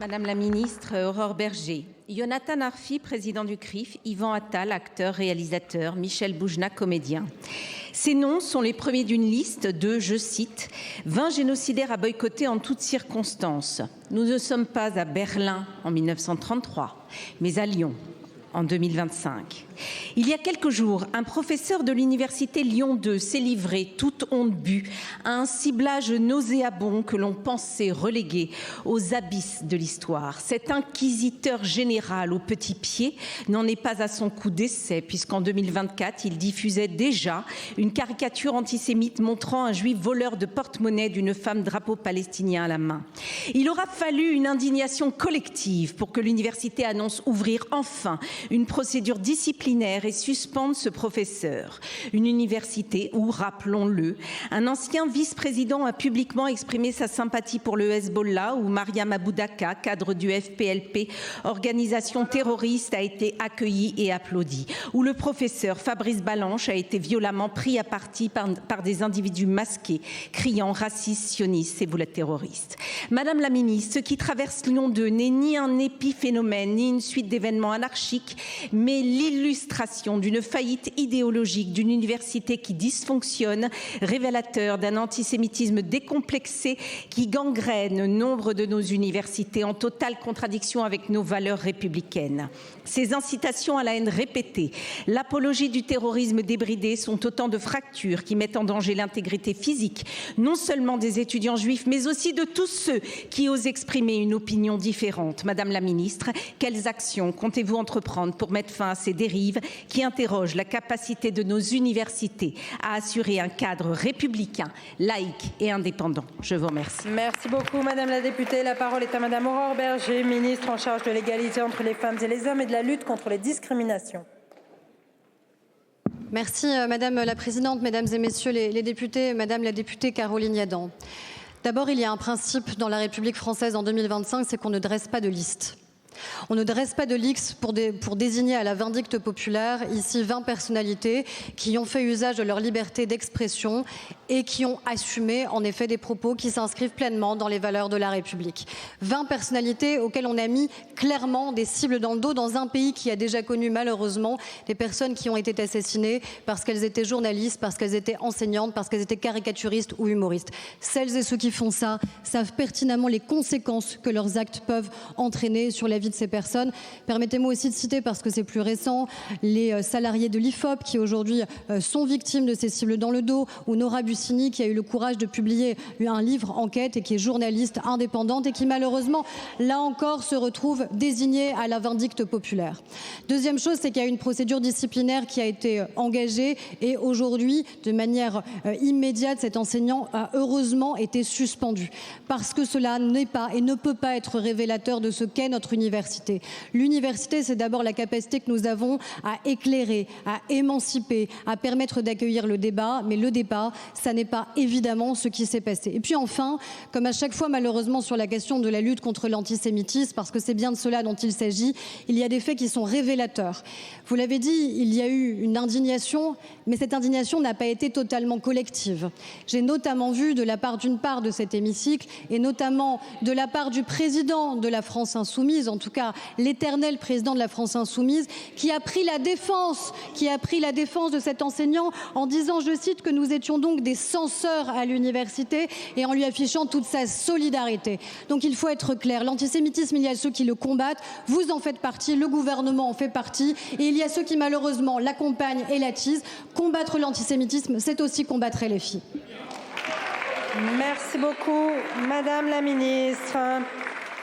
Madame la ministre Aurore Bergé, Jonathan Arfi, président du CRIF, Yvan Attal, acteur, réalisateur, Michel Boujna, comédien. Ces noms sont les premiers d'une liste de, je cite, 20 génocidaires à boycotter en toutes circonstances. Nous ne sommes pas à Berlin en 1933, mais à Lyon en 2025. Il y a quelques jours, un professeur de l'université Lyon 2 s'est livré, toute honte bue, à un ciblage nauséabond que l'on pensait relégué aux abysses de l'histoire. Cet inquisiteur général au petit pied n'en est pas à son coup d'essai, puisqu'en 2024, il diffusait déjà une caricature antisémite montrant un juif voleur de porte-monnaie d'une femme drapeau palestinien à la main. Il aura fallu une indignation collective pour que l'université annonce ouvrir enfin une procédure disciplinaire et suspendre ce professeur. Une université où, rappelons-le, un ancien vice-président a publiquement exprimé sa sympathie pour le Hezbollah, où Mariam Aboudaka, cadre du FPLP, organisation terroriste, a été accueilli et applaudi, où le professeur Fabrice Balanche a été violemment pris à partie par des individus masqués, criant raciste, sioniste, c'est vous la terroriste. Madame la ministre, ce qui traverse Lyon 2 n'est ni un épiphénomène, ni une suite d'événements anarchiques, mais l'illustration d'une faillite idéologique d'une université qui dysfonctionne, révélateur d'un antisémitisme décomplexé qui gangrène nombre de nos universités en totale contradiction avec nos valeurs républicaines. Ces incitations à la haine répétées, l'apologie du terrorisme débridé sont autant de fractures qui mettent en danger l'intégrité physique, non seulement des étudiants juifs, mais aussi de tous ceux qui osent exprimer une opinion différente. Madame la ministre, quelles actions comptez-vous entreprendre pour mettre fin à ces dérives qui interrogent la capacité de nos universités à assurer un cadre républicain, laïque et indépendant? Je vous remercie. Merci beaucoup, Madame la députée. La parole est à Madame Aurore Bergé, ministre en charge de l'égalité entre les femmes et les hommes et de la lutte contre les discriminations. Merci, Madame la Présidente, Mesdames et Messieurs les députés, Madame la députée Caroline Yadan. D'abord, il y a un principe dans la République française en 2025, c'est qu'on ne dresse pas de liste. On ne dresse pas de liste pour désigner à la vindicte populaire ici 20 personnalités qui ont fait usage de leur liberté d'expression et qui ont assumé en effet des propos qui s'inscrivent pleinement dans les valeurs de la République. 20 personnalités auxquelles on a mis clairement des cibles dans le dos dans un pays qui a déjà connu malheureusement des personnes qui ont été assassinées parce qu'elles étaient journalistes, parce qu'elles étaient enseignantes, parce qu'elles étaient caricaturistes ou humoristes. Celles et ceux qui font ça savent pertinemment les conséquences que leurs actes peuvent entraîner sur la vie de ces personnes. Permettez-moi aussi de citer, parce que c'est plus récent, les salariés de l'IFOP qui aujourd'hui sont victimes de ces cibles dans le dos, ou Nora Bussini qui a eu le courage de publier un livre enquête et qui est journaliste indépendante et qui malheureusement, là encore, se retrouve désignée à la vindicte populaire. Deuxième chose, c'est qu'il y a une procédure disciplinaire qui a été engagée et aujourd'hui, de manière immédiate, cet enseignant a heureusement été suspendu parce que cela n'est pas et ne peut pas être révélateur de ce qu'est notre université. L'université, c'est d'abord la capacité que nous avons à éclairer, à émanciper, à permettre d'accueillir le débat, mais le débat, ça n'est pas évidemment ce qui s'est passé. Et puis enfin, comme à chaque fois malheureusement sur la question de la lutte contre l'antisémitisme, parce que c'est bien de cela dont il s'agit, il y a des faits qui sont révélateurs. Vous l'avez dit, il y a eu une indignation, mais cette indignation n'a pas été totalement collective. J'ai notamment vu de la part d'une part de cet hémicycle et notamment de la part du président de la France Insoumise, en tout cas l'éternel président de la France Insoumise, qui a pris la défense de cet enseignant en disant, je cite, que nous étions donc des censeurs à l'université et en lui affichant toute sa solidarité. Donc il faut être clair, l'antisémitisme, il y a ceux qui le combattent, vous en faites partie, le gouvernement en fait partie et il y a ceux qui malheureusement l'accompagnent et l'attisent. Combattre l'antisémitisme, c'est aussi combattre les filles. Merci beaucoup, Madame la Ministre.